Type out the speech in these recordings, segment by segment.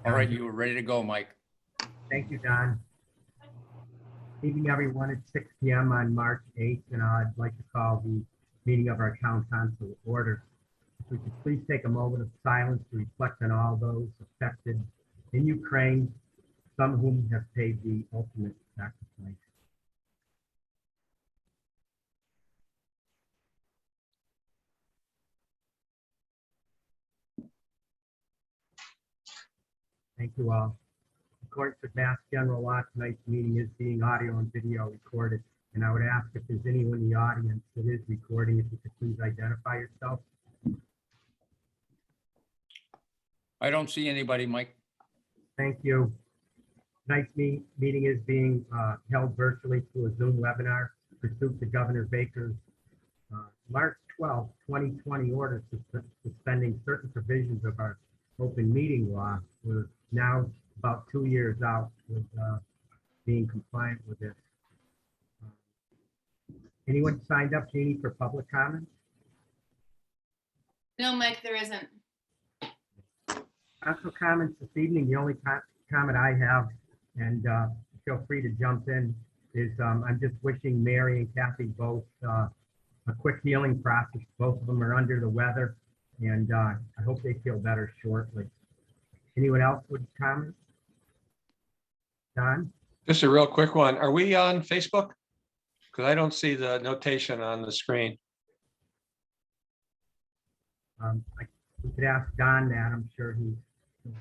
All right, you were ready to go, Mike. Thank you, Don. Evening, everyone. It's 6 p.m. on March 8th, and I'd like to call the meeting of our town council to order. If we could please take a moment of silence to reflect on all those affected in Ukraine, some of whom have paid the ultimate sacrifice. Thank you all. According to Mass General Law, tonight's meeting is being audio and video recorded, and I would ask if there's anyone in the audience that is recording, if you could please identify yourself. I don't see anybody, Mike. Thank you. Tonight's meeting is being held virtually through a Zoom webinar pursuant to Governor Baker's March 12, 2020 order suspending certain provisions of our open meeting law. We're now about 2 years out with being compliant with this. Anyone signed up, Jeannie, for public comment? No, Mike, there isn't. Council comments this evening, the only comment I have, and feel free to jump in, is I'm just wishing Mary and Kathy both a quick healing process. Both of them are under the weather, and I hope they feel better shortly. Anyone else would comment? Don? Just a real quick one. Are we on Facebook? Because I don't see the notation on the screen. We could ask Don that. I'm sure he's.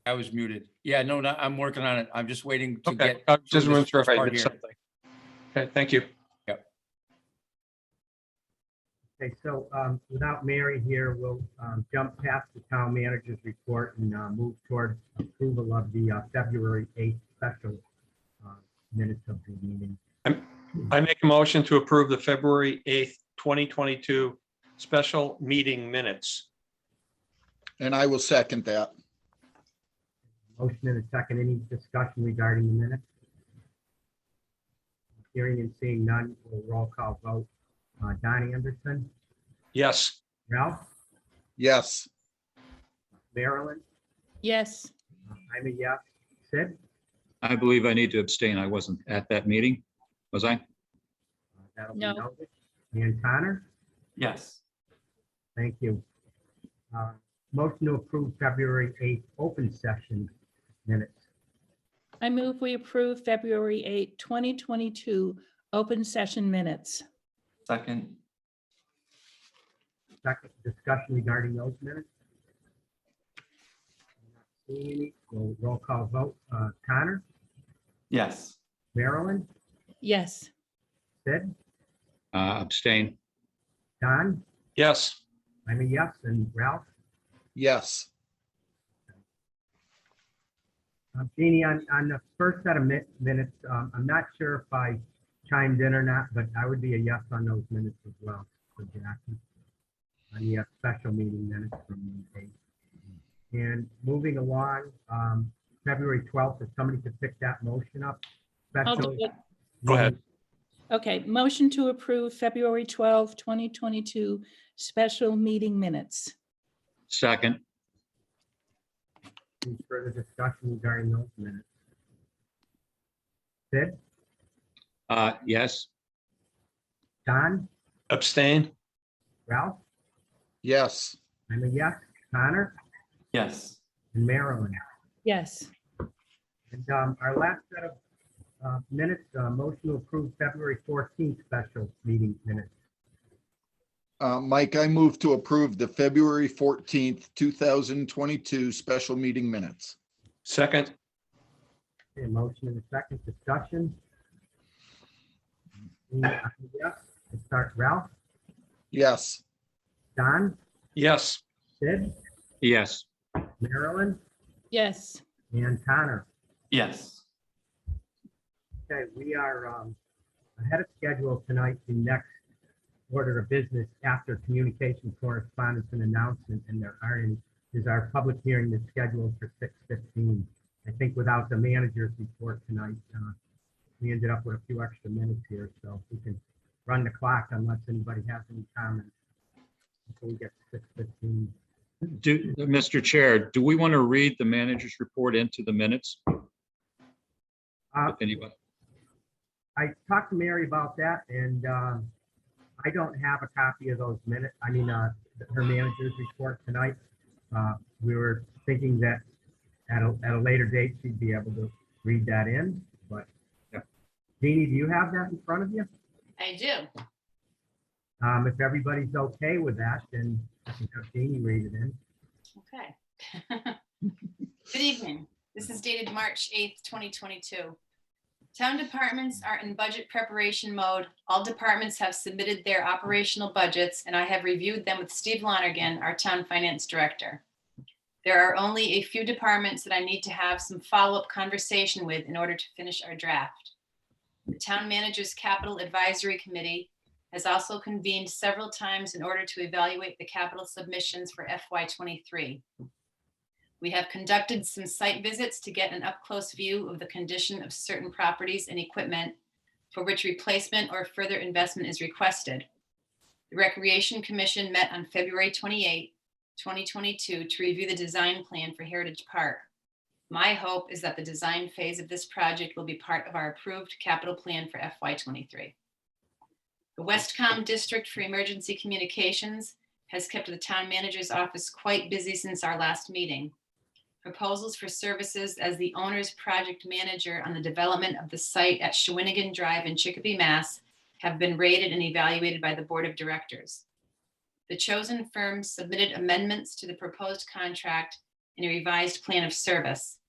I was muted. Yeah, no, I'm working on it. I'm just waiting to Okay, get. I just through wasn't this sure if I part did here. something. Okay, thank you. Okay, so without Mary here, we'll jump past the town manager's report and move toward approval of the February 8th special minutes of the meeting. I make a motion to approve the February 8th, 2022 special meeting minutes. And I will second that. Motion and a second. Any discussion regarding the minutes? Hearing and seeing none, we'll roll call vote. Don Anderson, Yes. Ralph, Yes, Marilyn, Yes, I'm a yes. Sid? I believe I need to abstain. I wasn't at that meeting, was I? That'll be No. noted. And Connor? Yes. Thank you. Motion to approve February 8th open session minutes. I move we approve February 8, 2022 open session minutes. Second. Second discussion regarding those minutes. Not seeing any, we'll roll call vote. Connor, Yes. Marilyn, Yes, Sid, Abstain. Don, Yes. I'm a yes, and Ralph. yes, Jeannie, on the first set of minutes, I'm not sure if I chimed in or not, but I would be a yes on those minutes as well for Jackson. On the special meeting minutes from the 8th. And moving along, February 12th, if somebody could pick that motion up. I'll do Special it. Go ahead. Okay, motion to approve February 12, 2022 special meeting minutes. Second. Any further discussion regarding those minutes? Sid, Yes. Don, Abstain. Ralph, yes, I'm a yes, Connor, Yes. and Marilyn. Yes, And our last set of minutes, motion to approve February 14th special meeting minutes. Mike, I move to approve the February 14th, 2022 special meeting minutes. Second. Okay, motion and a second discussion. Yes, let's start Ralph, Yes, Don, Yes. Sid, Yes. Marilyn, yes, and Connor. Yes. Okay, we are ahead of schedule tonight. The next order of business after communication, correspondence, and announcement, and there are any, is our public hearing that's scheduled for 6:15. I think without the manager's report tonight, we ended up with a few extra minutes here, so we can run the clock unless anybody has any comments until we get to 6:15. Mr. Chair, do we want to read the manager's report into the minutes? If anybody, I talked to Mary about that, and I don't have a copy of those minutes. I mean, her manager's report tonight. We were thinking that at a later date, she'd be able to read that in, but Yeah. Jeannie, do you have that in front of you? I do. If everybody's okay with that, then I can have Jeannie read it in. Okay. Good evening. This is dated March 8th, 2022. Town departments are in budget preparation mode. All departments have submitted their operational budgets, and I have reviewed them with Steve Lonergan, our town finance director. There are only a few departments that I need to have some follow-up conversation with in order to finish our draft. The town manager's capital advisory committee has also convened several times in order to evaluate the capital submissions for FY23. We have conducted some site visits to get an up-close view of the condition of certain properties and equipment for which replacement or further investment is requested. The Recreation Commission met on February 28, 2022 to review the design plan for Heritage Park. My hope is that the design phase of this project will be part of our approved capital plan for FY23. The Westcom District for Emergency Communications has kept the town manager's office quite busy since our last meeting. Proposals for services as the owner's project manager on the development of the site at Shawinigan Drive in Chicopee, Mass. Have been rated and evaluated by the board of directors. The chosen firm submitted amendments to the proposed contract and a revised plan of service.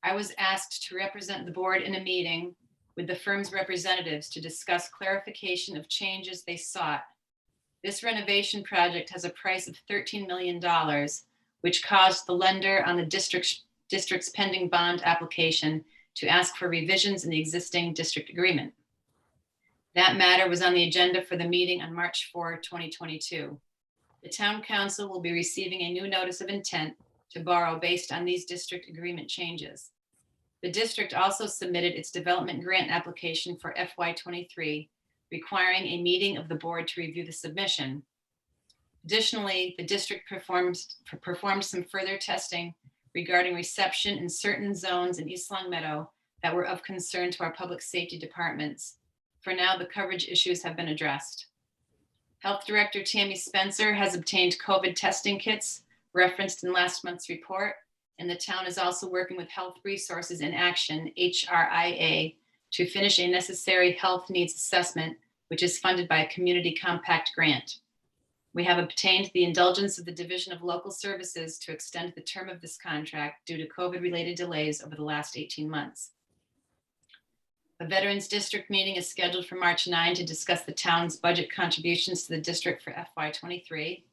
I was asked to represent the board in a meeting with the firm's representatives to discuss clarification of changes they sought. This renovation project has a price of $13 million, which caused the lender on the district's pending bond application to ask for revisions in the existing district agreement. That matter was on the agenda for the meeting on March 4, 2022. The town council will be receiving a new notice of intent to borrow based on these district agreement changes. The district also submitted its development grant application for FY23, requiring a meeting of the board to review the submission. Additionally, the district performed some further testing regarding reception in certain zones in East Long Meadow that were of concern to our public safety departments. For now, the coverage issues have been addressed. Health Director Tammy Spencer has obtained COVID testing kits referenced in last month's report, and the town is also working with Health Resources in Action, HRIA, to finish a necessary health needs assessment, which is funded by a community compact grant. We have obtained the indulgence of the Division of Local Services to extend the term of this contract due to COVID-related delays over the last 18 months. A Veterans District meeting is scheduled for March 9 to discuss the town's budget contributions to the district for FY23.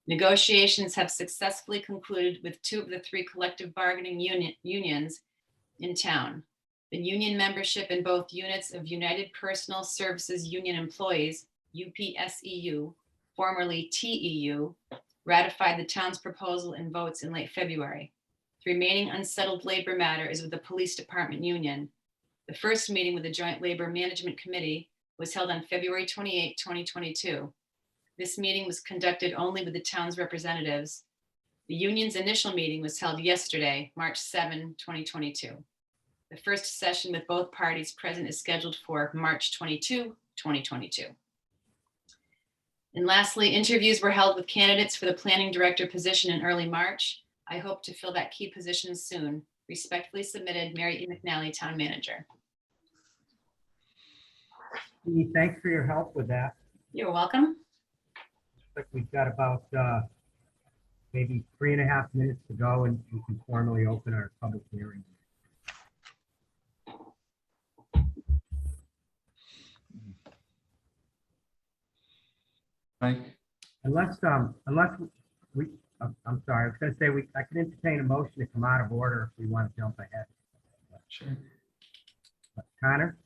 Negotiations have successfully concluded with 2 of the 3 collective bargaining unions in town. The union membership in both units of United Personal Services Union Employees, UPSEU, formerly TEU, ratified the town's proposal in votes in late February. The remaining unsettled labor matter is with the Police Department Union. The first meeting with the Joint Labor Management Committee was held on February 28, 2022. This meeting was conducted only with the town's representatives. The union's initial meeting was held yesterday, March 7, 2022. The first session with both parties present is scheduled for March 22, 2022. And lastly, interviews were held with candidates for the planning director position in early March. I hope to fill that key position soon. Respectfully submitted, Mary E. McNally, Town Manager. Jeannie, thanks for your help with that. You're welcome. But we've got about maybe 3.5 minutes to go, and we can formally open our public hearing. Mike? Unless we, I'm sorry, I was gonna say I can entertain a motion to come out of order if we want to jump ahead. Sure. Connor?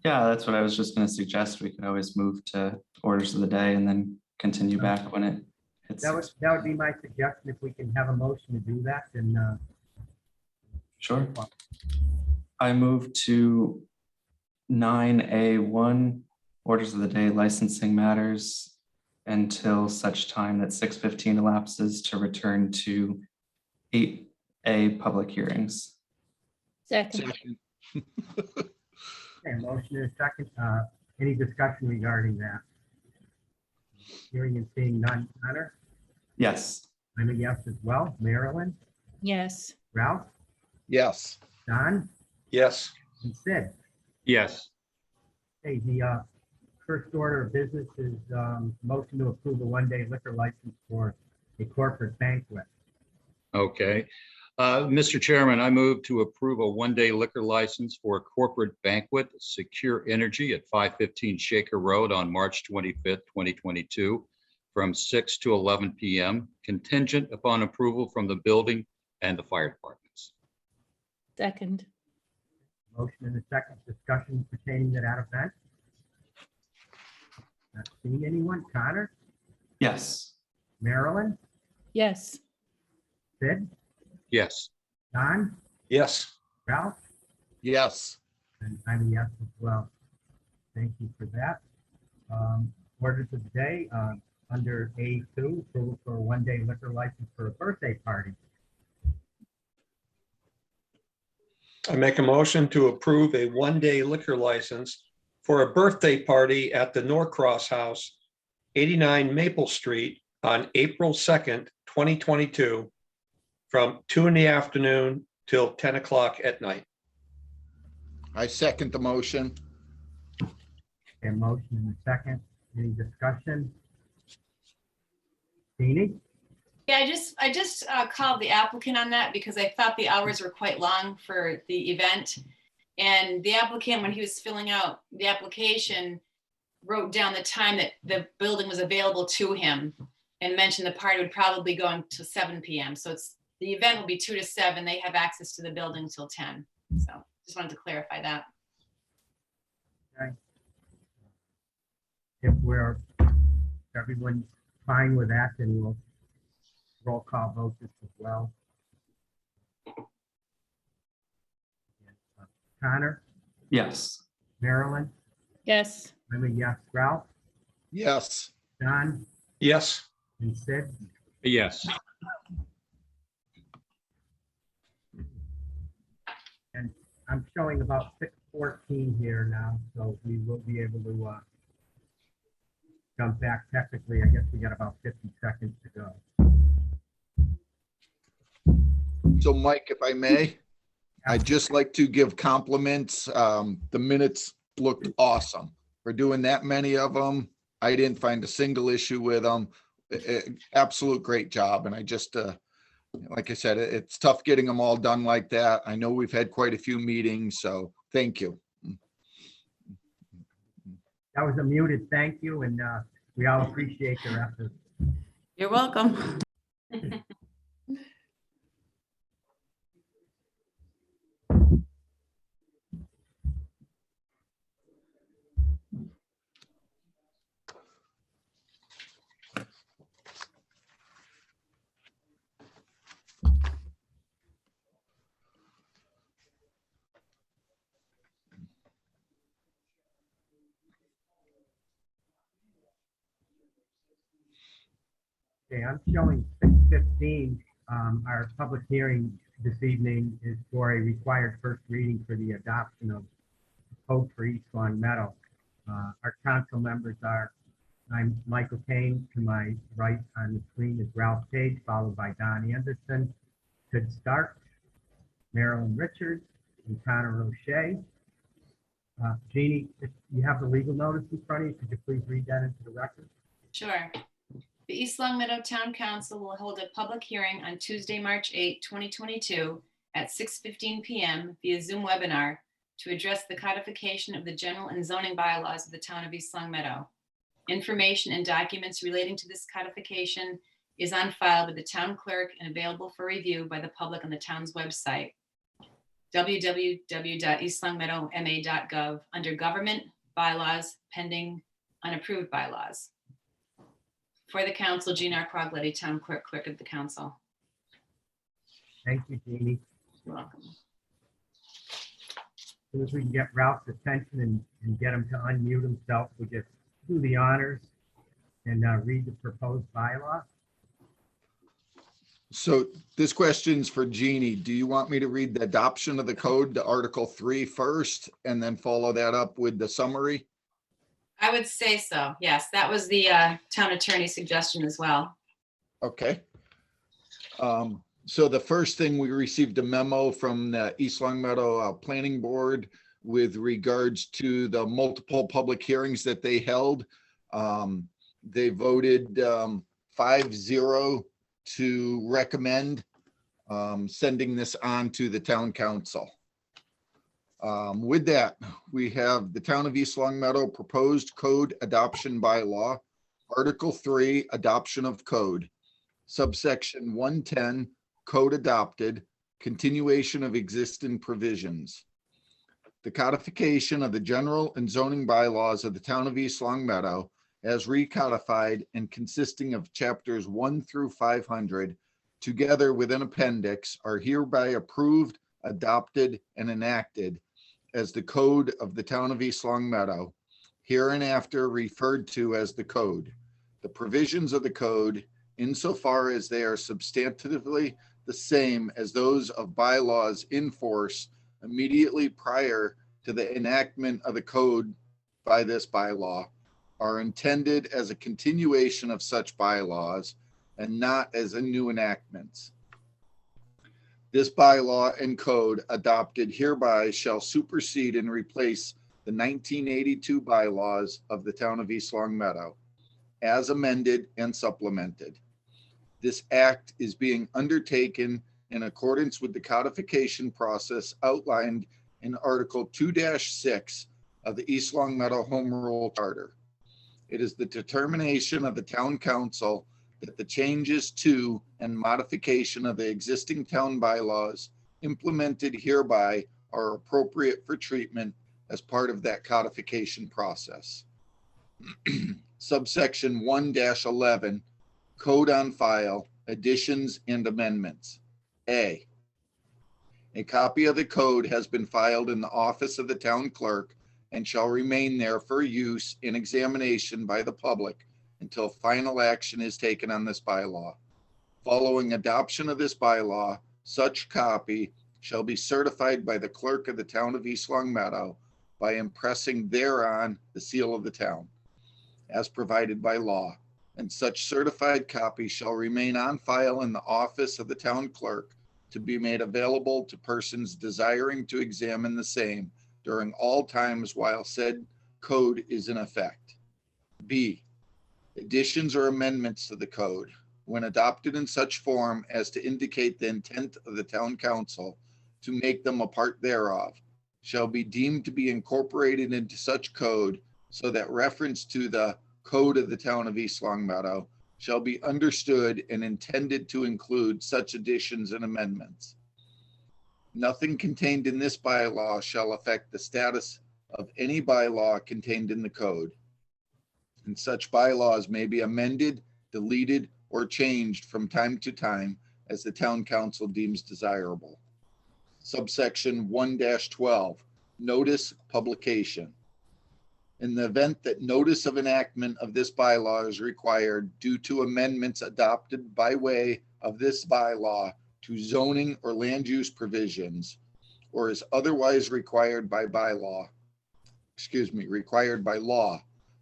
Yeah, that's what I was just going to suggest. We could always move to orders of the day and then continue back when it hits. That would be my suggestion. If we can have a motion to do that, then Sure. I move to 9A1, orders of the day, licensing matters. until such time that 6:15 elapses to return to 8A public hearings. Second. Second. Okay, motion is second. Any discussion regarding that? Hearing and seeing none. Connor? Yes. I'm a yes as well. Marilyn? Yes. Ralph? Yes. Don? Yes. And Sid? Yes. Okay, the first order of business is motion to approve a one-day liquor license for a corporate banquet. Okay. Mr. Chairman, I move to approve a one-day liquor license for a corporate banquet, Secure Energy at 515 Shaker Road on March 25th, 2022, from 6 to 11 p.m., contingent upon approval from the building and the fire departments. Second. Motion and a second. Discussion pertaining to that event. Not seeing anyone. Connor? Yes. Marilyn? Yes. Sid? Yes. Don? Yes. Ralph? Yes. And I'm a yes as well. Thank you for that. Orders of the day, under A2, approval for a one-day liquor license for a birthday party. I make a motion to approve a one-day liquor license for a birthday party at the Norcross House, 89 Maple Street on April 2nd, 2022, from 2 p.m. till 10 o'clock at night. I second the motion. A motion and a second. Any discussion? Jeannie? Yeah, I just called the applicant on that because I thought the hours were quite long for the event. And the applicant, when he was filling out the application, wrote down the time that the building was available to him and mentioned the party would probably go until 7 p.m. So the event will be 2 to 7. They have access to the building till 10. So just wanted to clarify that. If everyone's fine with that, then we'll roll call vote this as well. Connor? Yes. Marilyn? Yes. I'm a yes. Ralph? Yes. Don? Yes. And Sid? Yes. And I'm showing about 6:14 here now, so we will be able to jump back technically. I guess we got about 50 seconds to go. So Mike, if I may, I'd just like to give compliments. The minutes looked awesome. For doing that many of them, I didn't find a single issue with them. Absolute great job. And I just, like I said, it's tough getting them all done like that. I know we've had quite a few meetings, so thank you. That was a muted thank you, and we all appreciate your efforts. You're welcome. Okay, I'm showing 6:15. Our public hearing this evening is for a required first reading for the adoption of code for East Long Meadow. Our council members are, I'm Michael Kane, to my right on the screen is Ralph Page, followed by Don Anderson, Sid Stark, Marilyn Richards, and Connor O'Shea. Jeannie, if you have the legal notice in front of you, could you please read that into the record? Sure. The East Long Meadow Town Council will hold a public hearing on Tuesday, March 8, 2022 at 6:15 p.m. via Zoom webinar to address the codification of the general and zoning bylaws of the town of East Long Meadow. Information and documents relating to this codification is on file with the town clerk and available for review by the public on the town's website, www.eastlongmeadowma.gov, under Government, Bylaws, Pending, Unapproved Bylaws. For the council, Gina Crogletti, Town Clerk, Clerk of the Council. Thank you, Jeannie. You're welcome. As soon as we can get Ralph's attention and get him to unmute himself, we just do the honors. and read the proposed bylaw. So this question's for Jeannie. Do you want me to read the adoption of the code to Article 3 first and then follow that up with the summary? I would say so. Yes, that was the town attorney suggestion as well. Okay. So the first thing, we received a memo from the East Long Meadow Planning Board with regards to the multiple public hearings that they held. They voted 5-0 to recommend sending this on to the town council. With that, we have the Town of East Long Meadow Proposed Code Adoption Bylaw, Article 3, Adoption of Code, Subsection 110, Code Adopted, Continuation of Existing Provisions. The codification of the general and zoning bylaws of the Town of East Long Meadow as recodified and consisting of chapters 1 through 500, together with an appendix, are hereby approved, adopted, and enacted as the code of the Town of East Long Meadow, hereinafter referred to as the code. The provisions of the code, insofar as they are substantively the same as those of bylaws in force immediately prior to the enactment of the code by this bylaw, are intended as a continuation of such bylaws and not as a new enactments. This bylaw and code adopted hereby shall supersede and replace the 1982 bylaws of the Town of East Long Meadow, as amended and supplemented. This act is being undertaken in accordance with the codification process outlined in Article 2-6 of the East Long Meadow Home Rule Charter. It is the determination of the town council that the changes to and modification of the existing town bylaws implemented hereby are appropriate for treatment as part of that codification process. Subsection 1-11, Code on File, Additions and Amendments. A copy of the code has been filed in the office of the town clerk and shall remain there for use and examination by the public until final action is taken on this bylaw. Following adoption of this bylaw, such copy shall be certified by the clerk of the Town of East Long Meadow by impressing thereon the seal of the town, as provided by law, and such certified copy shall remain on file in the office of the town clerk to be made available to persons desiring to examine the same during all times while said code is in effect. B, additions or amendments to the code, when adopted in such form as to indicate the intent of the town council to make them a part thereof, shall be deemed to be incorporated into such code so that reference to the code of the Town of East Long Meadow shall be understood and intended to include such additions and amendments. Nothing contained in this bylaw shall affect the status of any bylaw contained in the code, and such bylaws may be amended, deleted, or changed from time to time as the town council deems desirable. Subsection 1-12, Notice Publication. In the event that notice of enactment of this bylaw is required due to amendments adopted by way of this bylaw to zoning or land use provisions, or is otherwise required by law,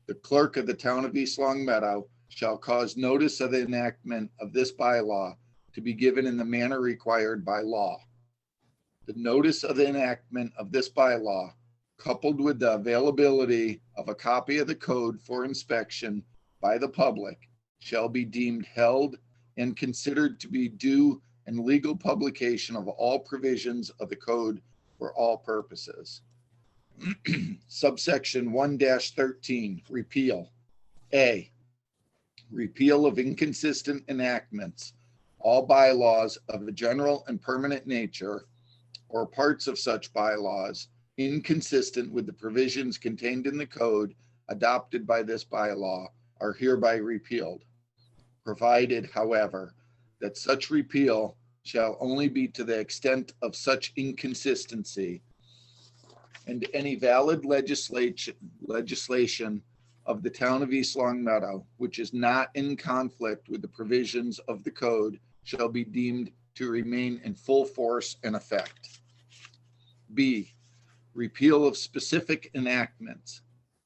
the clerk of the Town of East Long Meadow shall cause notice of the enactment of this bylaw to be given in the manner required by law. The notice of the enactment of this bylaw, coupled with the availability of a copy of the code for inspection by the public, shall be deemed held and considered to be due and legal publication of all provisions of the code for all purposes. Subsection 1-13, Repeal. A, repeal of inconsistent enactments, all bylaws of a general and permanent nature, or parts of such bylaws inconsistent with the provisions contained in the code adopted by this bylaw are hereby repealed, provided, however, that such repeal shall only be to the extent of such inconsistency, and any valid legislation of the town of East Long Meadow, which is not in conflict with the provisions of the code, shall be deemed to remain in full force and effect. B, repeal of specific enactments.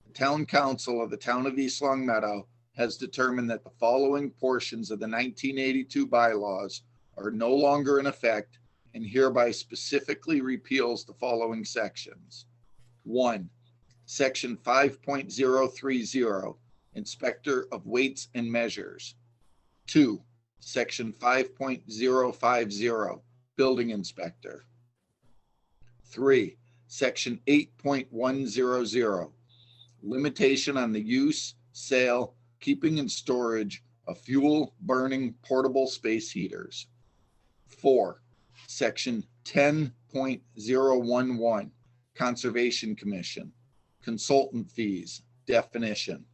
The town council of the town of East Long Meadow has determined that the following portions of the 1982 bylaws are no longer in effect and hereby specifically repeals the following sections. 1, Section 5.030, Inspector of Weights and Measures. 2, Section 5.050, Building Inspector. 3, Section 8.100, limitation on the use, sale, keeping and storage of fuel burning portable space heaters. 4, Section 10.011, Conservation Commission, consultant fees, definition.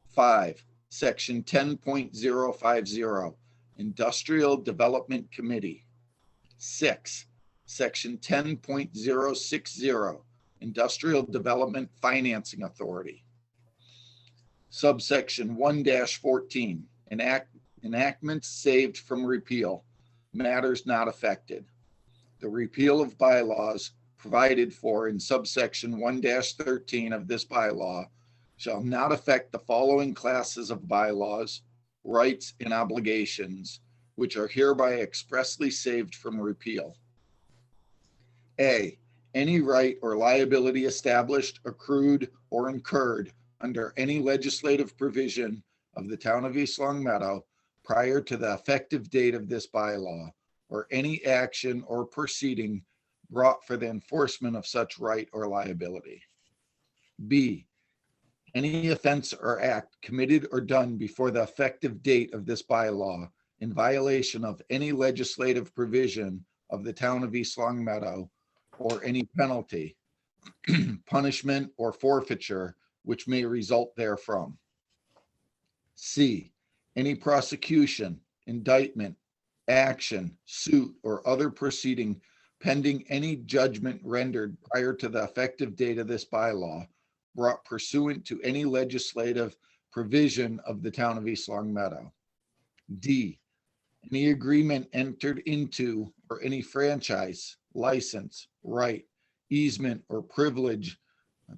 5, Section 10.050, Industrial Development Committee. 6, Section 10.060, Industrial Development Financing Authority. Subsection 1-14, enactments saved from repeal, matters not affected. The repeal of bylaws provided for in subsection 1-13 of this bylaw shall not affect the following classes of bylaws, rights, and obligations, which are hereby expressly saved from repeal. A, any right or liability established, accrued, or incurred under any legislative provision of the town of East Long Meadow prior to the effective date of this bylaw, or any action or proceeding brought for the enforcement of such right or liability. B, any offense or act committed or done before the effective date of this bylaw in violation of any legislative provision of the town of East Long Meadow, or any penalty, punishment, or forfeiture which may result therefrom. C, any prosecution, indictment, action, suit, or other proceeding pending any judgment rendered prior to the effective date of this bylaw brought pursuant to any legislative provision of the town of East Long Meadow. D, any agreement entered into or any franchise, license, right, easement, or privilege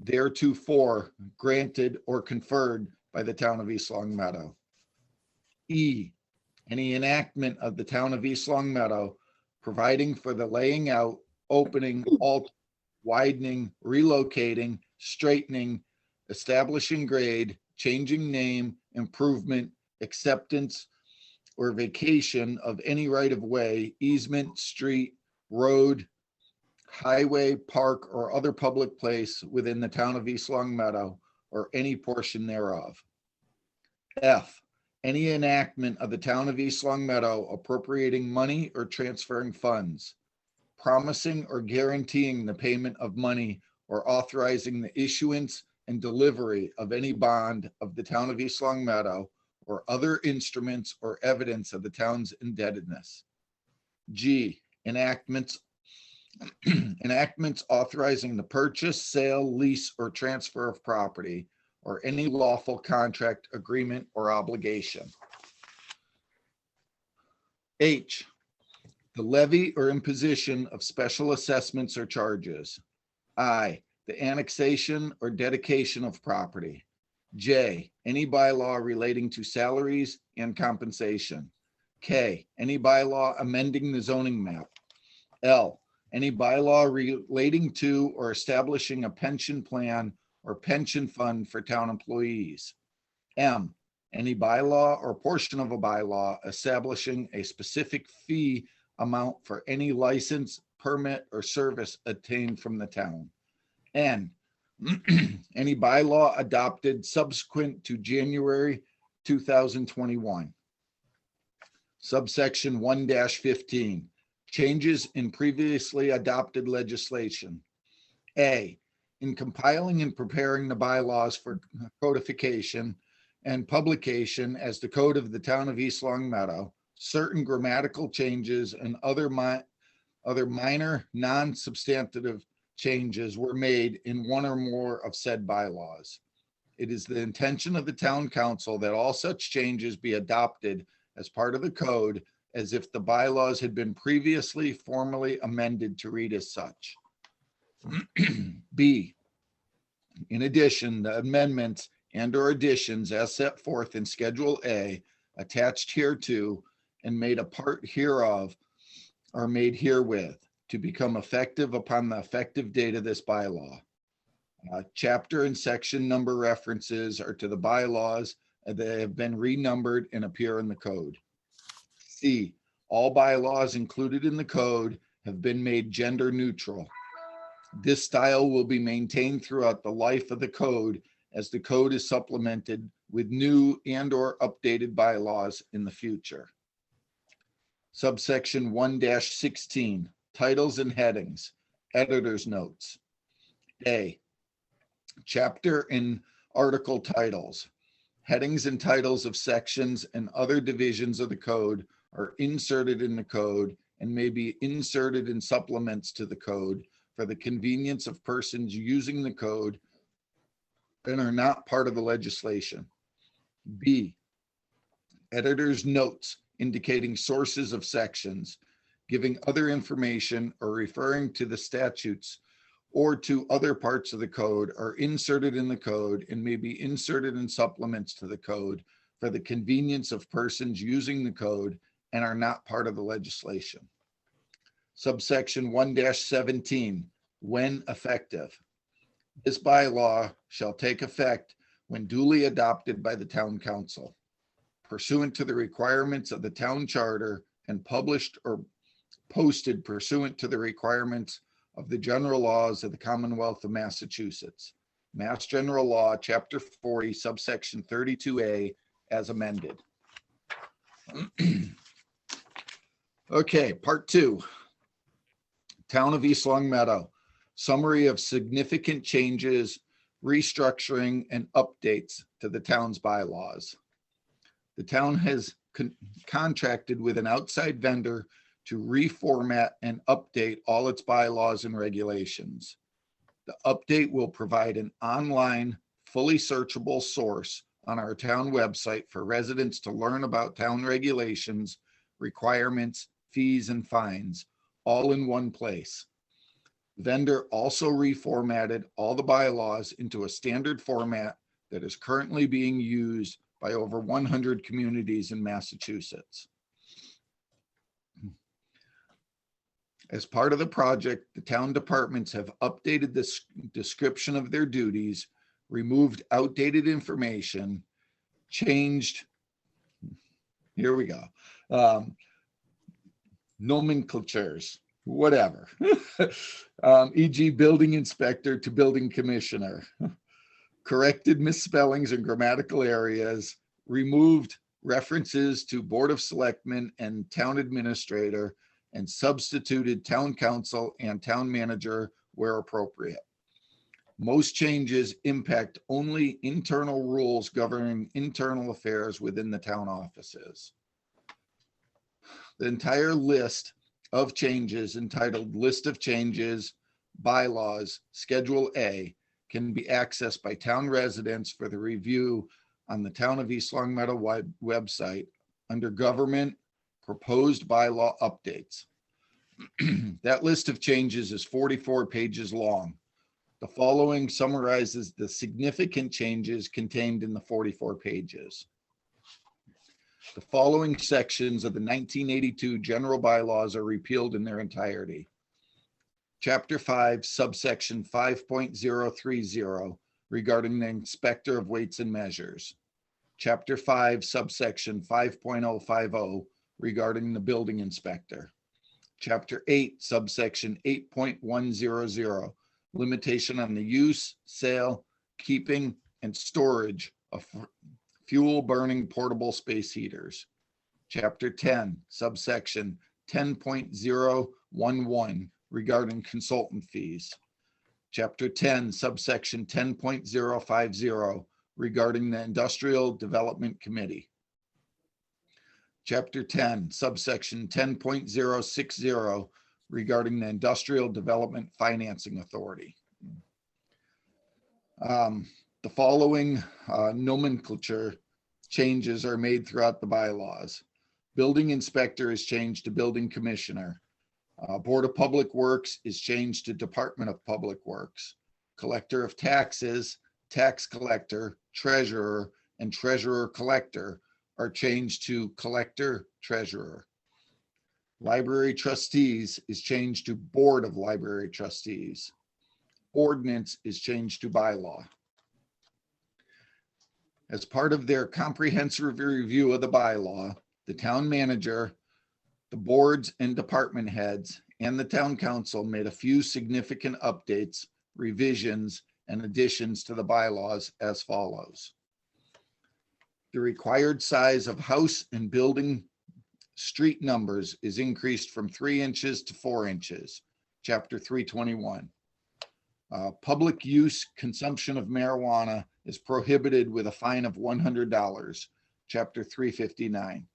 theretofore granted or conferred by the town of East Long Meadow. E, any enactment of the town of East Long Meadow providing for the laying out, opening, widening, relocating, straightening, establishing grade, changing name, improvement, acceptance, or vacation of any right of way, easement, street, road, highway, park, or other public place within the town of East Long Meadow, or any portion thereof. F, any enactment of the town of East Long Meadow appropriating money or transferring funds, promising or guaranteeing the payment of money, or authorizing the issuance and delivery of any bond of the town of East Long Meadow, or other instruments or evidence of the town's indebtedness. G, enactments authorizing the purchase, sale, lease, or transfer of property, or any lawful contract, agreement, or obligation. H, the levy or imposition of special assessments or charges. I, the annexation or dedication of property. J, any bylaw relating to salaries and compensation. K, any bylaw amending the zoning map. L, any bylaw relating to or establishing a pension plan or pension fund for town employees. M, any bylaw or portion of a bylaw establishing a specific fee amount for any license, permit, or service obtained from the town. N, any bylaw adopted subsequent to January 2021. Subsection 1-15, changes in previously adopted legislation. A, in compiling and preparing the bylaws for codification and publication as the code of the town of East Long Meadow, certain grammatical changes and other minor non-substantive changes were made in one or more of said bylaws. It is the intention of the town council that all such changes be adopted as part of the code as if the bylaws had been previously formally amended to read as such. B, in addition, the amendments and/or additions as set forth in Schedule A attached hereto and made a part hereof are made herewith to become effective upon the effective date of this bylaw. Chapter and section number references are to the bylaws that have been renumbered and appear in the code. C, all bylaws included in the code have been made gender neutral. This style will be maintained throughout the life of the code as the code is supplemented with new and/or updated bylaws in the future. Subsection 1-16, titles and headings, editor's notes. A, chapter and article titles. Headings and titles of sections and other divisions of the code are inserted in the code and may be inserted in supplements to the code for the convenience of persons using the code and are not part of the legislation. B, editor's notes indicating sources of sections, giving other information or referring to the statutes or to other parts of the code are inserted in the code and may be inserted in supplements to the code for the convenience of persons using the code and are not part of the legislation. Subsection 1-17, when effective. This bylaw shall take effect when duly adopted by the town council, pursuant to the requirements of the town charter and published or posted pursuant to the requirements of the general laws of the Commonwealth of Massachusetts. Mass General Law, Chapter 40, subsection 32A, as amended. Okay, part 2. Town of East Long Meadow. Summary of significant changes, restructuring, and updates to the town's bylaws. The town has contracted with an outside vendor to reformat and update all its bylaws and regulations. The update will provide an online, fully searchable source on our town website for residents to learn about town regulations, requirements, fees, and fines, all in one place. The vendor also reformatted all the bylaws into a standard format that is currently being used by over 100 communities in Massachusetts. As part of the project, the town departments have updated the description of their duties, removed outdated information, changed, here we go, nomenclatures, whatever, e.g. building inspector to building commissioner, corrected misspellings and grammatical areas, removed references to Board of Selectmen and town administrator, and substituted town council and town manager where appropriate. Most changes impact only internal rules governing internal affairs within the town offices. The entire list of changes entitled List of Changes, Bylaws, Schedule A can be accessed by town residents for the review on the Town of East Long Meadow website under Government Proposed Bylaw Updates. That list of changes is 44 pages long. The following summarizes the significant changes contained in the 44 pages. The following sections of the 1982 general bylaws are repealed in their entirety. Chapter 5, subsection 5.030 regarding the inspector of weights and measures. Chapter 5, subsection 5.050 regarding the building inspector. Chapter 8, subsection 8.100, limitation on the use, sale, keeping, and storage of fuel burning portable space heaters. Chapter 10, subsection 10.011 regarding consultant fees. Chapter 10, subsection 10.050 regarding the Industrial Development Committee. Chapter 10, subsection 10.060 regarding the Industrial Development Financing Authority. The following nomenclature changes are made throughout the bylaws. Building inspector is changed to building commissioner. Board of Public Works is changed to Department of Public Works. Collector of taxes, tax collector, treasurer, and treasurer collector are changed to collector treasurer. Library trustees is changed to Board of Library Trustees. Ordinance is changed to bylaw. As part of their comprehensive review of the bylaw, the town manager, the boards and department heads, and the town council made a few significant updates, revisions, and additions to the bylaws as follows. The required size of house and building street numbers is increased from 3 inches to 4 inches, Chapter 321. Public use consumption of marijuana is prohibited with a fine of $100, Chapter 359.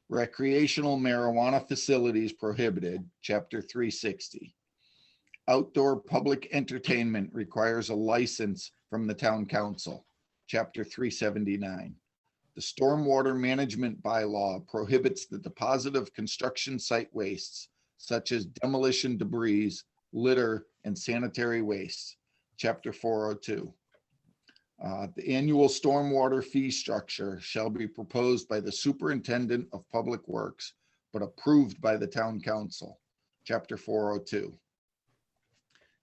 Recreational marijuana facilities prohibited, Chapter 360. Outdoor public entertainment requires a license from the town council, Chapter 379. The stormwater management bylaw prohibits the deposit of construction site wastes, such as demolition debris, litter, and sanitary wastes, Chapter 402. The annual stormwater fee structure shall be proposed by the superintendent of public works, but approved by the town council, Chapter 402.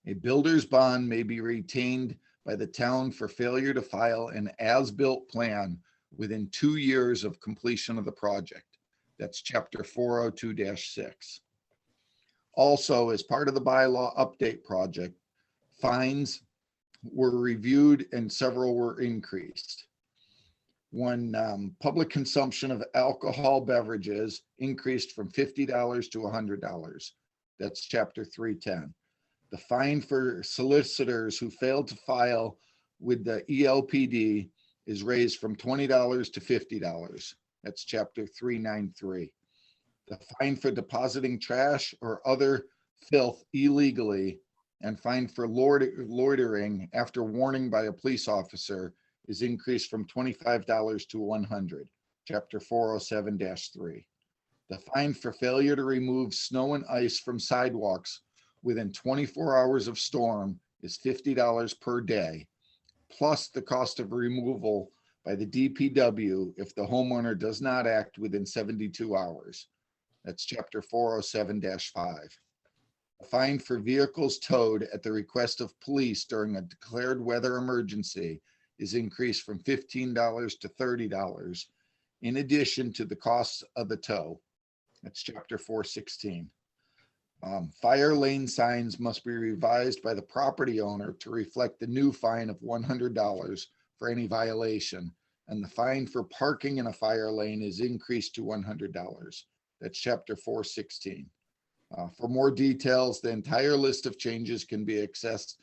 A builder's bond may be retained by the town for failure to file an as-built plan within 2 years of completion of the project. That's Chapter 402-6. Also, as part of the bylaw update project, fines were reviewed and several were increased. One, public consumption of alcohol beverages increased from $50 to $100. That's Chapter 310. The fine for solicitors who failed to file with the ELPD is raised from $20 to $50. That's Chapter 393. The fine for depositing trash or other filth illegally and fine for loitering after warning by a police officer is increased from $25 to $100, Chapter 407-3. The fine for failure to remove snow and ice from sidewalks within 24 hours of storm is $50 per day, plus the cost of removal by the DPW if the homeowner does not act within 72 hours. That's Chapter 407-5. A fine for vehicles towed at the request of police during a declared weather emergency is increased from $15 to $30, in addition to the costs of the tow. That's Chapter 416. Fire lane signs must be revised by the property owner to reflect the new fine of $100 for any violation, and the fine for parking in a fire lane is increased to $100. That's Chapter 416. For more details, the entire list of changes can be accessed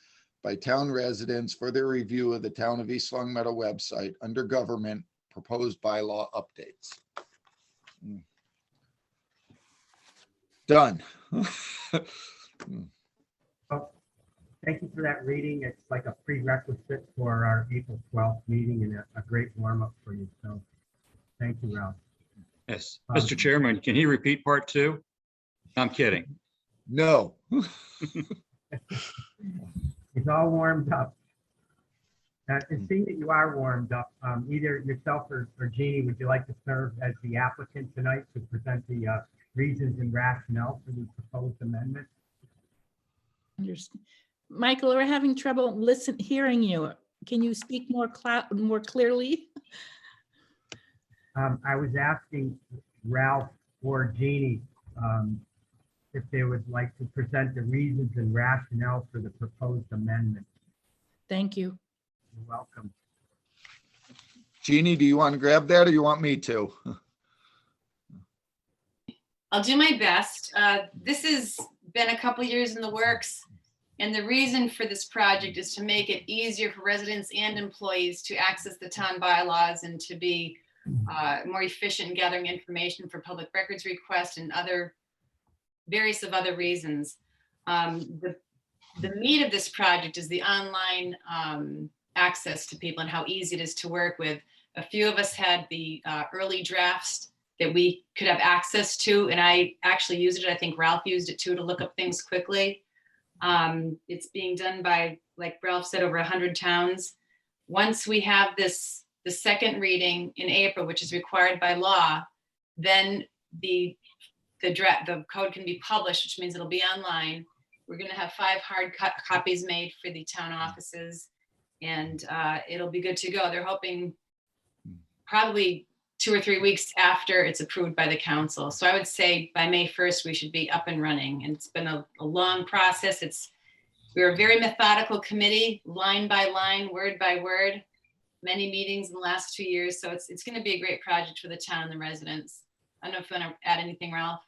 by town residents for their review of the Town of East Long Meadow website under Government Proposed Bylaw Updates. Done. Well, thank you for that reading. It's like a prerequisite for our April 12th meeting and a great warm up for you. So thank you, Ralph. Yes, Mr. Chairman, can he repeat part 2? I'm kidding. No. It's all warmed up. And seeing that you are warmed up, either yourself or Jeannie, would you like to serve as the applicant tonight to present the reasons and rationale for the proposed amendment? Michael, we're having trouble hearing you. Can you speak more clearly? I was asking Ralph or Jeannie if they would like to present the reasons and rationale for the proposed amendment. Thank you. You're welcome. Jeannie, do you want to grab that or you want me to? I'll do my best. This has been a couple years in the works, and the reason for this project is to make it easier for residents and employees to access the town bylaws and to be more efficient in gathering information for public records requests and various other reasons. The meat of this project is the online access to people and how easy it is to work with. A few of us had the early drafts that we could have access to, and I actually used it. I think Ralph used it too to look up things quickly. It's being done by, like Ralph said, over 100 towns. Once we have this, the second reading in April, which is required by law, then the code can be published, which means it'll be online. We're going to have 5 hard copies made for the town offices, and it'll be good to go. They're hoping probably 2 or 3 weeks after it's approved by the council. So I would say by May 1st, we should be up and running. And it's been a long process. We're a very methodical committee, line by line, word by word, many meetings in the last 2 years. So it's going to be a great project for the town and the residents. I don't know if you want to add anything, Ralph.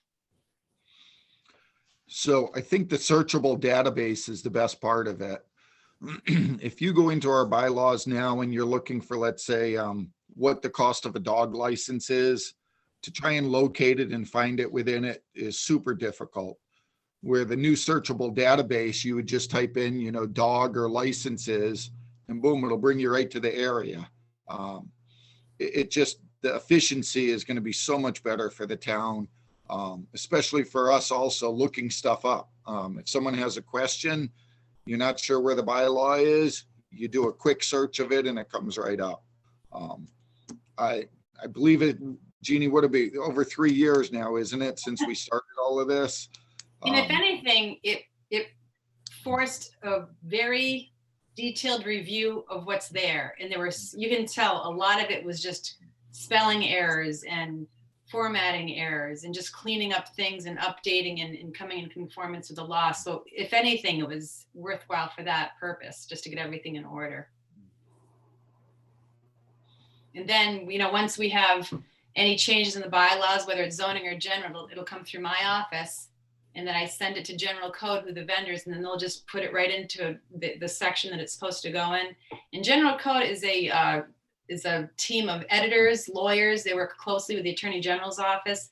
So I think the searchable database is the best part of it. If you go into our bylaws now and you're looking for, let's say, what the cost of a dog license is, to try and locate it and find it within it is super difficult. Where the new searchable database, you would just type in, you know, dog or licenses, and boom, it'll bring you right to the area. It just, the efficiency is going to be so much better for the town, especially for us also looking stuff up. If someone has a question, you're not sure where the bylaw is, you do a quick search of it and it comes right up. I believe it, Jeannie, would it be over 3 years now, isn't it, since we started all of this? And if anything, it forced a very detailed review of what's there. And there was, you can tell a lot of it was just spelling errors and formatting errors and just cleaning up things and updating and coming in conformance with the law. So if anything, it was worthwhile for that purpose, just to get everything in order. And then, you know, once we have any changes in the bylaws, whether it's zoning or general, it'll come through my office. And then I send it to general code with the vendors, and then they'll just put it right into the section that it's supposed to go in. And general code is a team of editors, lawyers. They work closely with the Attorney General's office.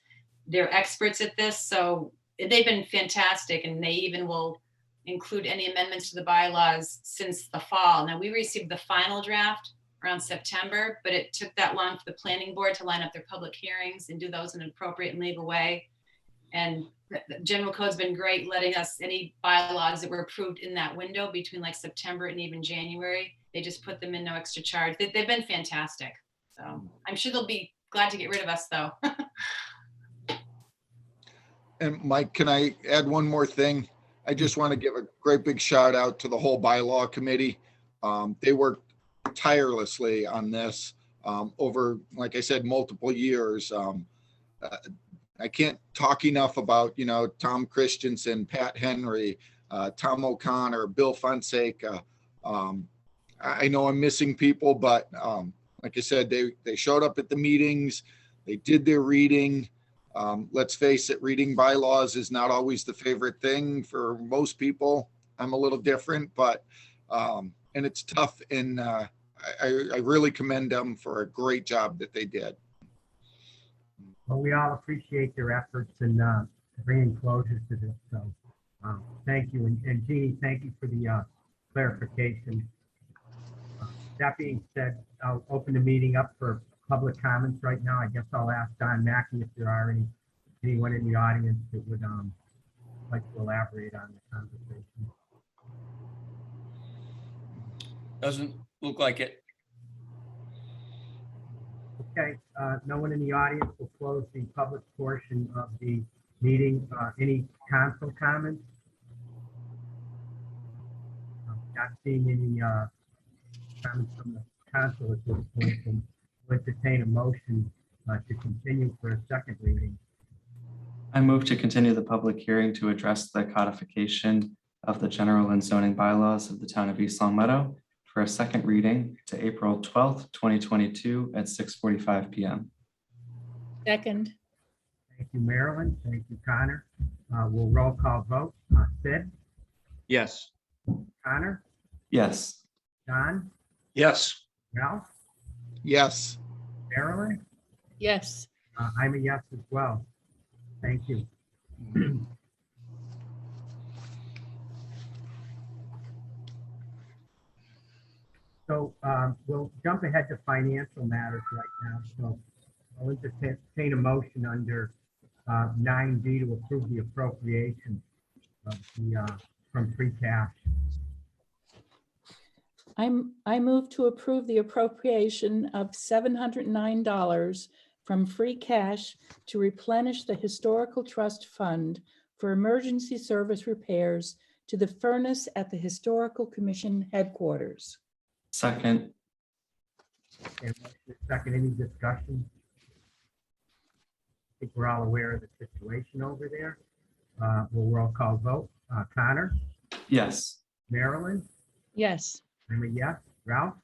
They're experts at this. So they've been fantastic. And they even will include any amendments to the bylaws since the fall. Now, we received the final draft around September, but it took that long for the planning board to line up their public hearings and do those in an appropriate and legal way. And the general code's been great, letting us, any bylaws that were approved in that window between like September and even January, they just put them in, no extra charge. They've been fantastic. So I'm sure they'll be glad to get rid of us though. And Mike, can I add one more thing? I just want to give a great big shout out to the whole bylaw committee. They worked tirelessly on this over, like I said, multiple years. I can't talk enough about, you know, Tom Christensen, Pat Henry, Tom O'Connor, Bill Fonseca. I know I'm missing people, but like I said, they showed up at the meetings, they did their reading. Let's face it, reading bylaws is not always the favorite thing for most people. I'm a little different, but and it's tough. And I really commend them for a great job that they did. Well, we all appreciate their efforts in bringing closure to this. So thank you. And Jeannie, thank you for the clarification. That being said, I'll open the meeting up for public comments right now. I guess I'll ask Don Mackey if there are anyone in the audience that would like to elaborate on the conversation. Doesn't look like it. Okay, no one in the audience. Will close the public portion of the meeting. Any council comments? Not seeing any comments from the council at this point. And we'll entertain a motion to continue for a second reading. I move to continue the public hearing to address the codification of the general and zoning bylaws of the town of East Long Meadow for a second reading to April 12th, 2022 at 6:45 p.m. Second, Thank you, Marilyn. Thank you, Connor. We'll roll call vote. Sid, Yes. Connor, Yes. Don, Yes. Ralph, Yes. Marilyn. yes. I'm a yes as well. Thank you. So we'll jump ahead to financial matters right now. So I'll entertain a motion under 9D to approve the appropriation of the from free cash. I move to approve the appropriation of $709 from free cash to replenish the Historical Trust Fund for emergency service repairs to the furnace at the Historical Commission headquarters. Second. And second, any discussion? I think we're all aware of the situation over there. We'll roll call vote. Connor, Yes. Marilyn, Yes. I'm a yes. Ralph,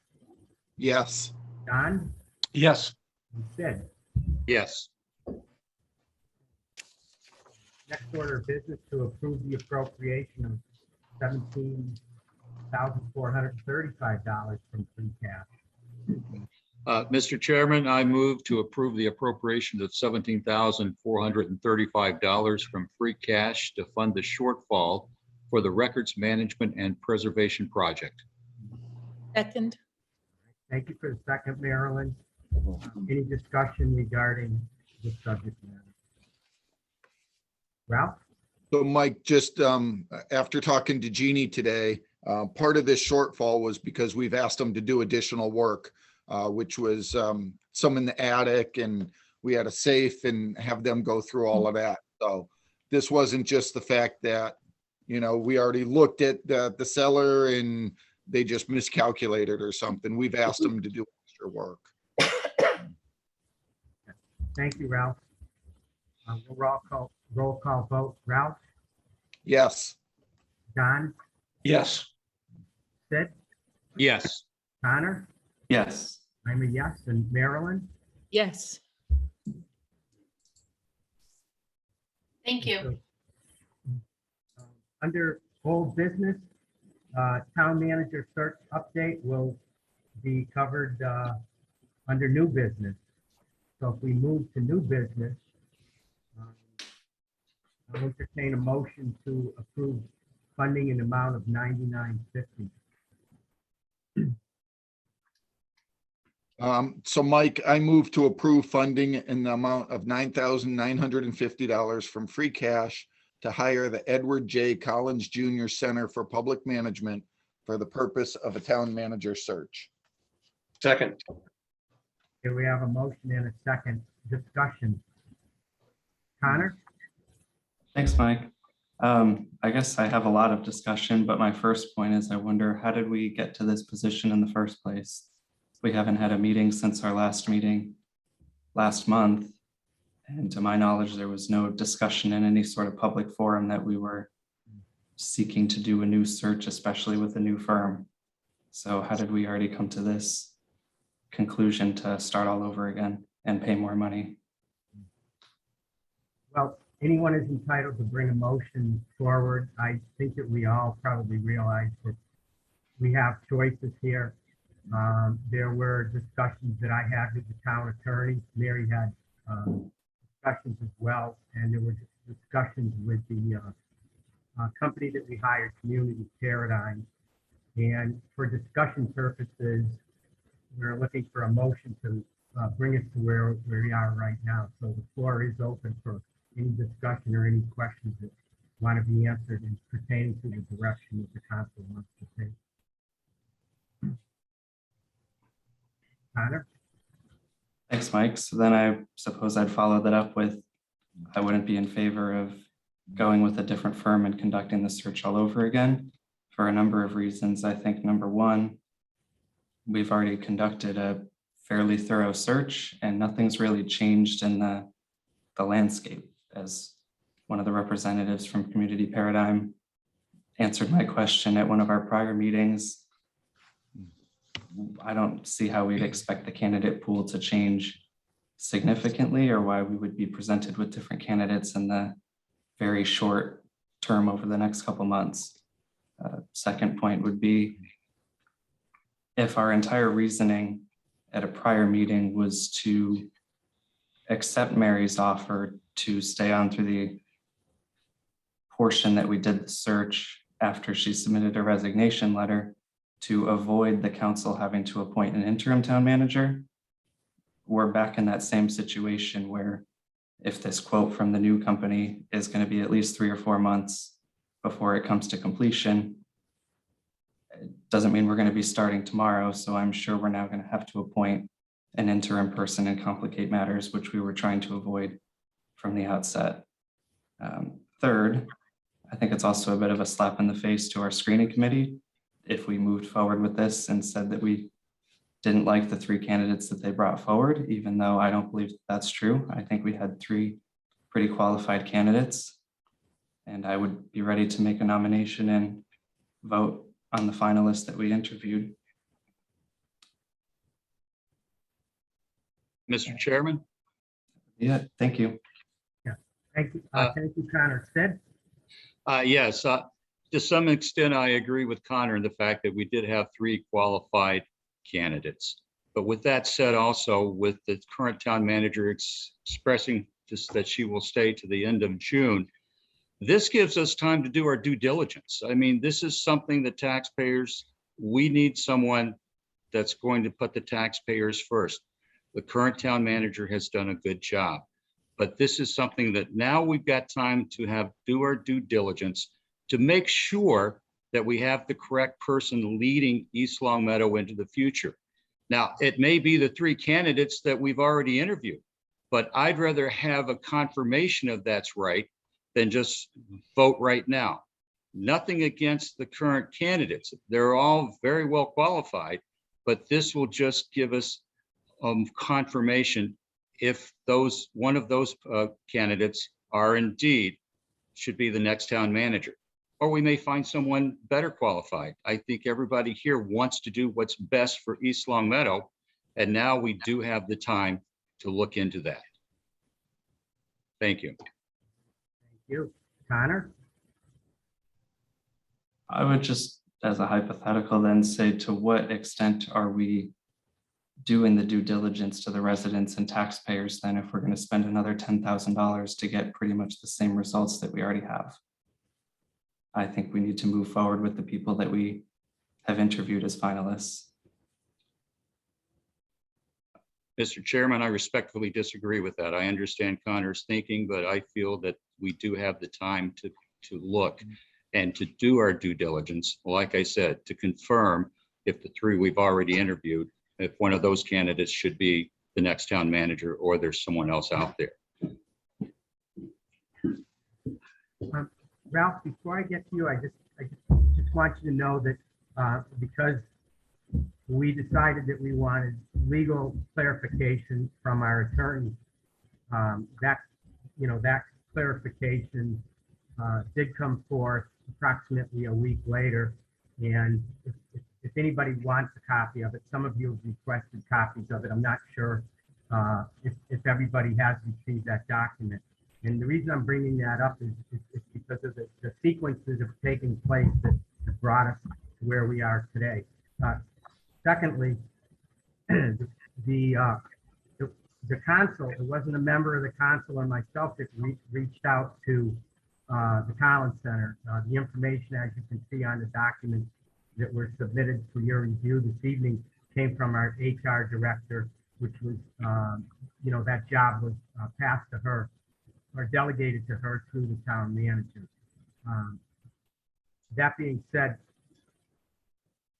Yes. Don, Yes. and Sid. Yes. Next order of business to approve the appropriation of $17,435 from free cash. Mr. Chairman, I move to approve the appropriation of $17,435 from free cash to fund the shortfall for the Records Management and Preservation Project. Second. Thank you for the second, Marilyn. Any discussion regarding this subject matter? Ralph? So Mike, just after talking to Jeannie today, part of this shortfall was because we've asked them to do additional work, which was some in the attic, and we had a safe and have them go through all of that. So this wasn't just the fact that, you know, we already looked at the cellar and they just miscalculated or something. We've asked them to do extra work. Thank you, Ralph. We'll roll call vote. Ralph, Yes. Don, Yes. Sid, Yes. Connor, Yes. I'm a yes, and Marilyn? Yes. Thank you. Under old business, town manager search update will be covered under new business. So if we move to new business, I'll entertain a motion to approve funding in the amount of $99.50. So Mike, I move to approve funding in the amount of $9,950 from free cash to hire the Edward J. Collins Jr. Center for Public Management for the purpose of a town manager search. Second. Here we have a motion and a second discussion. Connor? Thanks, Mike. I guess I have a lot of discussion, but my first point is I wonder, how did we get to this position in the first place? We haven't had a meeting since our last meeting last month. And to my knowledge, there was no discussion in any sort of public forum that we were seeking to do a new search, especially with a new firm. So how did we already come to this conclusion to start all over again and pay more money? Well, anyone is entitled to bring a motion forward. I think that we all probably realize that we have choices here. There were discussions that I had with the town attorney. Mary had discussions as well, and there were discussions with the company that we hired, Community Paradigm. And for discussion purposes, we're looking for a motion to bring us to where we are right now. So the floor is open for any discussion or any questions that want to be answered and pertaining to the direction that the council wants to take. Connor? Thanks, Mike. So then I suppose I'd follow that up with, I wouldn't be in favor of going with a different firm and conducting the search all over again for a number of reasons. I think number one, we've already conducted a fairly thorough search and nothing's really changed in the landscape. As one of the representatives from Community Paradigm answered my question at one of our prior meetings, I don't see how we'd expect the candidate pool to change significantly or why we would be presented with different candidates in the very short term over the next couple months. Second point would be, if our entire reasoning at a prior meeting was to accept Mary's offer to stay on through the portion that we did the search after she submitted a resignation letter, to avoid the council having to appoint an interim town manager. We're back in that same situation where if this quote from the new company is going to be at least 3 or 4 months before it comes to completion, it doesn't mean we're going to be starting tomorrow. So I'm sure we're now going to have to appoint an interim person and complicate matters, which we were trying to avoid from the outset. Third, I think it's also a bit of a slap in the face to our screening committee if we moved forward with this and said that we didn't like the 3 candidates that they brought forward, even though I don't believe that's true. I think we had 3 pretty qualified candidates, and I would be ready to make a nomination and vote on the finalists that we interviewed. Mr. Chairman? Yeah, thank you. Thank you, Connor. Sid? Yes, to some extent, I agree with Connor in the fact that we did have 3 qualified candidates. But with that said, also with the current town manager expressing just that she will stay to the end of June, this gives us time to do our due diligence. I mean, this is something that taxpayers, we need someone that's going to put the taxpayers first. The current town manager has done a good job, but this is something that now we've got time to do our due diligence to make sure that we have the correct person leading East Long Meadow into the future. Now, it may be the 3 candidates that we've already interviewed, but I'd rather have a confirmation of that's right than just vote right now. Nothing against the current candidates. They're all very well qualified, but this will just give us confirmation if one of those candidates are indeed should be the next town manager. Or we may find someone better qualified. I think everybody here wants to do what's best for East Long Meadow, and now we do have the time to look into that. Thank you. Thank you. Connor? I would just, as a hypothetical, then say, to what extent are we doing the due diligence to the residents and taxpayers then if we're going to spend another $10,000 to get pretty much the same results that we already have? I think we need to move forward with the people that we have interviewed as finalists. Mr. Chairman, I respectfully disagree with that. I understand Connor's thinking, but I feel that we do have the time to look and to do our due diligence. Like I said, to confirm if the 3 we've already interviewed, if one of those candidates should be the next town manager or there's someone else out there. Ralph, before I get to you, I just want you to know that because we decided that we wanted legal clarification from our attorney, that clarification did come forth approximately a week later. And if anybody wants a copy of it, some of you have requested copies of it. I'm not sure if everybody has received that document. And the reason I'm bringing that up is because of the sequences of taking place that brought us to where we are today. Secondly, the council, it wasn't a member of the council or myself that reached out to the Collins Center. The information, as you can see on the documents that were submitted for your review this evening, came from our HR director, which was, that job was passed to her or delegated to her through the town manager. That being said,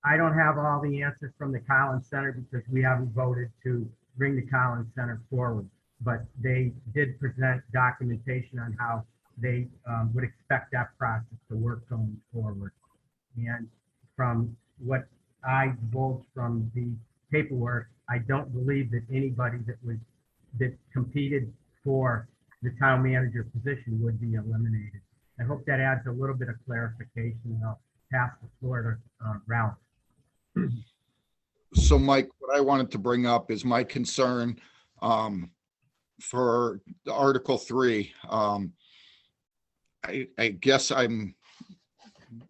I don't have all the answers from the Collins Center because we haven't voted to bring the Collins Center forward, but they did present documentation on how they would expect that process to work going forward. And from what I divulged from the paperwork, I don't believe that anybody that competed for the town manager position would be eliminated. I hope that adds a little bit of clarification, and I'll pass the floor to Ralph. So Mike, what I wanted to bring up is my concern for the Article 3. I guess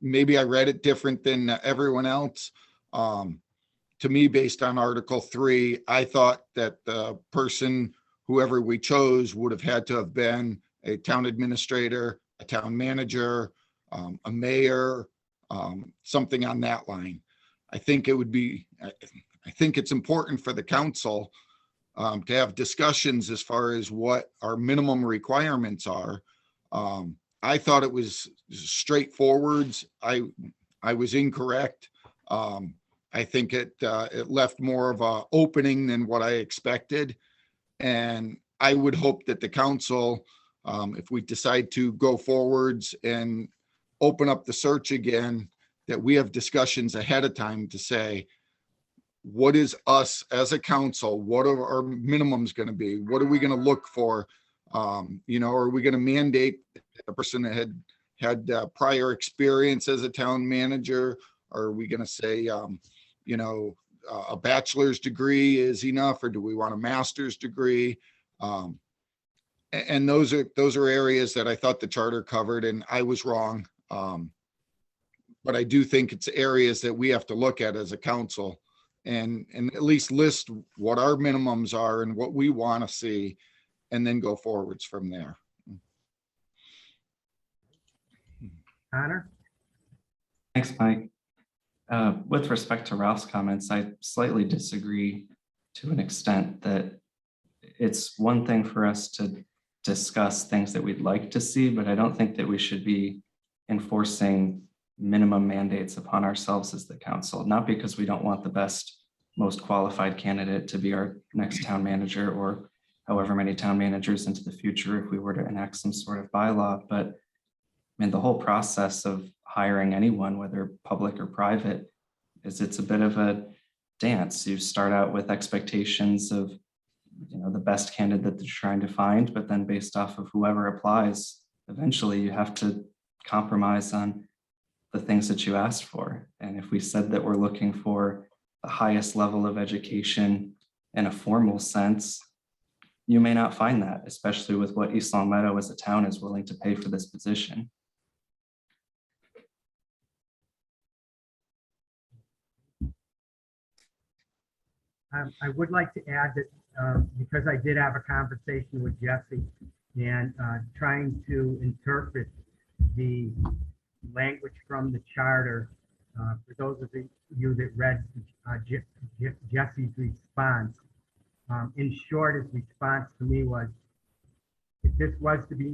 maybe I read it different than everyone else. To me, based on Article 3, I thought that the person, whoever we chose, would have had to have been a town administrator, a town manager, a mayor, something on that line. I think it would be, I think it's important for the council to have discussions as far as what our minimum requirements are. I thought it was straightforward. I was incorrect. I think it left more of a opening than what I expected. And I would hope that the council, if we decide to go forwards and open up the search again, that we have discussions ahead of time to say, what is us as a council? What are our minimums going to be? What are we going to look for? You know, are we going to mandate a person that had prior experience as a town manager? Or are we going to say, you know, a bachelor's degree is enough, or do we want a master's degree? And those are areas that I thought the charter covered, and I was wrong. But I do think it's areas that we have to look at as a council and at least list what our minimums are and what we want to see, and then go forwards from there. Connor? Thanks, Mike. With respect to Ralph's comments, I slightly disagree to an extent that it's one thing for us to discuss things that we'd like to see, but I don't think that we should be enforcing minimum mandates upon ourselves as the council, not because we don't want the best, most qualified candidate to be our next town manager or however many town managers into the future if we were to enact some sort of bylaw, but I mean, the whole process of hiring anyone, whether public or private, it's a bit of a dance. You start out with expectations of, you know, the best candidate that you're trying to find, but then based off of whoever applies, eventually you have to compromise on the things that you asked for. And if we said that we're looking for the highest level of education in a formal sense, you may not find that, especially with what East Long Meadow as a town is willing to pay for this position. I would like to add that because I did have a conversation with Jesse and trying to interpret the language from the charter, for those of you that read Jesse's response, in short, his response to me was, if this was to be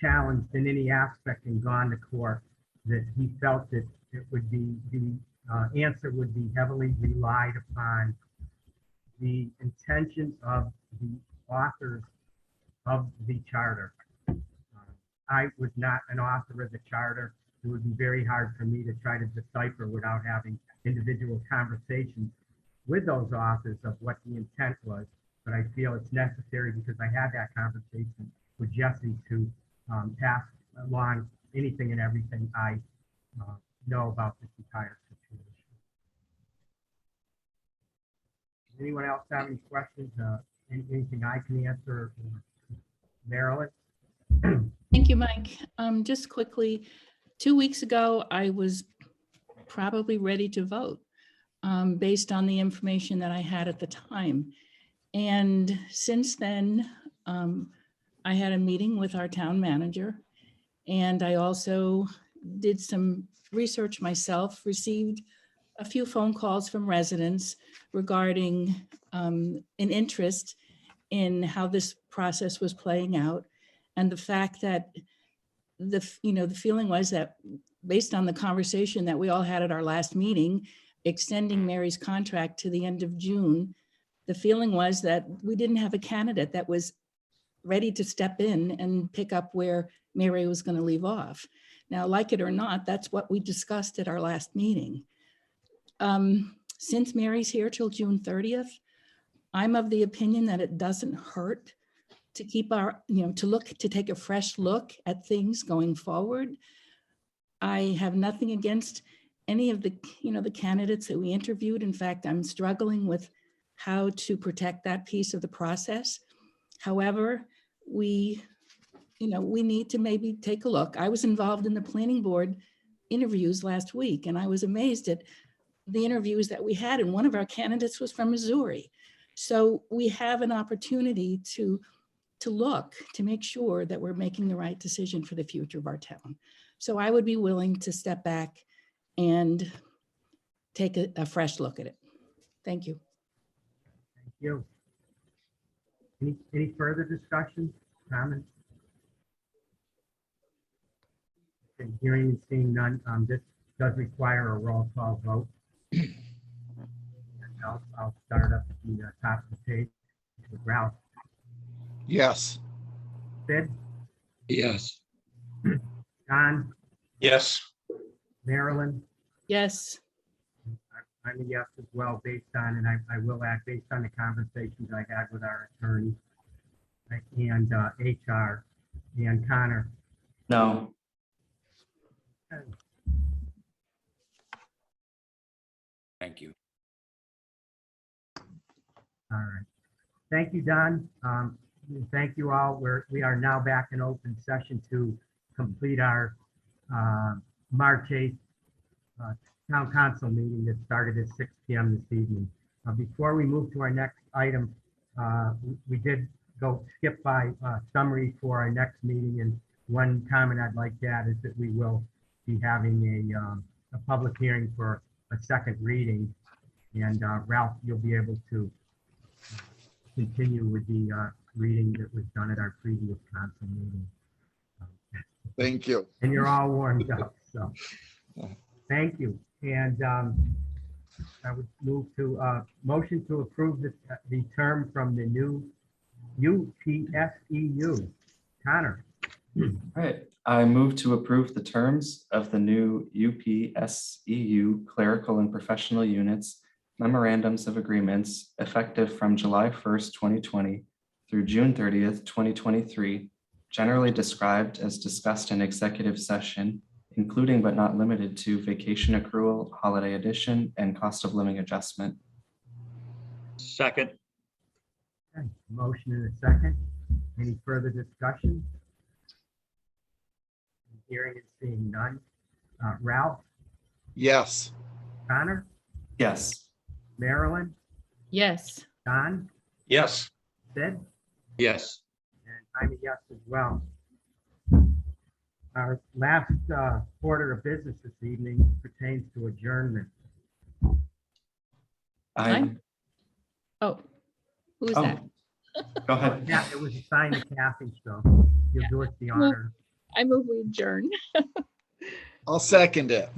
challenged in any aspect and gone to court, that he felt that it would be, the answer would be heavily relied upon the intentions of the authors of the charter. I was not an author of the charter. It would be very hard for me to try to decipher without having individual conversations with those authors of what the intent was. But I feel it's necessary because I had that conversation with Jesse to pass along anything and everything I know about this entire situation. Does anyone else have any questions? Anything I can answer? Marilyn? Thank you, Mike. Just quickly, 2 weeks ago, I was probably ready to vote based on the information that I had at the time. And since then, I had a meeting with our town manager, and I also did some research myself, received a few phone calls from residents regarding an interest in how this process was playing out. And the fact that the feeling was that based on the conversation that we all had at our last meeting, extending Mary's contract to the end of June, the feeling was that we didn't have a candidate that was ready to step in and pick up where Mary was going to leave off. Now, like it or not, that's what we discussed at our last meeting. Since Mary's here till June 30th, I'm of the opinion that it doesn't hurt to keep our, to take a fresh look at things going forward. I have nothing against any of the, the candidates that we interviewed. In fact, I'm struggling with how to protect that piece of the process. However, we need to maybe take a look. I was involved in the planning board interviews last week, and I was amazed at the interviews that we had, and one of our candidates was from Missouri. So we have an opportunity to look, to make sure that we're making the right decision for the future of our town. So I would be willing to step back and take a fresh look at it. Thank you. Thank you. Any further discussion, comments? Okay, hearing and seeing none, this does require a roll call vote. And I'll start up at the top of the page with Ralph. Yes. Sid, Yes. John, Yes. Marilyn. Yes, I'm a yes as well, based on, and I will add, based on the conversations I had with our attorney and HR and Connor. No. Thank you. All right. Thank you, Don. Thank you all. We are now back in open session to complete our March 8th Town Council meeting that started at 6 p.m. this evening. Before we move to our next item, we did skip by summary for our next meeting, and one comment I'd like to add is that we will be having a public hearing for a second reading, and Ralph, you'll be able to continue with the reading that was done at our previous council meeting. Thank you. And you're all warmed up, so thank you. And I would move to motion to approve the term from the new UPSEU. Connor, All right, I move to approve the terms of the new UPSEU clerical and professional units memorandums of agreements effective from July 1st, 2020 through June 30th, 2023, generally described as discussed in executive session, including but not limited to vacation accrual, holiday addition, and cost of living adjustment. Second. okay, motion in a second. Any further discussion? Hearing and seeing none. Ralph, Yes. Connor, Yes. Marilyn, yes, Don, Yes. Sid, Yes. and I'm a yes as well. Our last order of business this evening pertains to adjournment. oh, who's Oh, that? go ahead. Yeah, it was assigned to Kathy, so you'll do us the honor. I move we adjourn. I'll second it.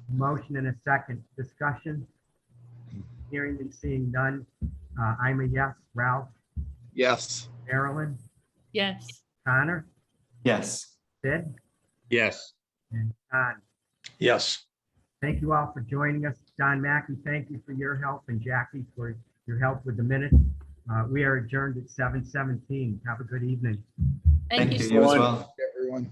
Motion in a second. Discussion. Hearing and seeing none. I'm a yes. Ralph, Yes. Marilyn, Yes. Connor, Yes. Sid, Yes. and Don. Yes. Thank you all for joining us. Don Mackey, thank you for your help, and Jackie for your help with the minutes. We are adjourned at 7:17. Have a good evening. Thank you. You as well. Everyone.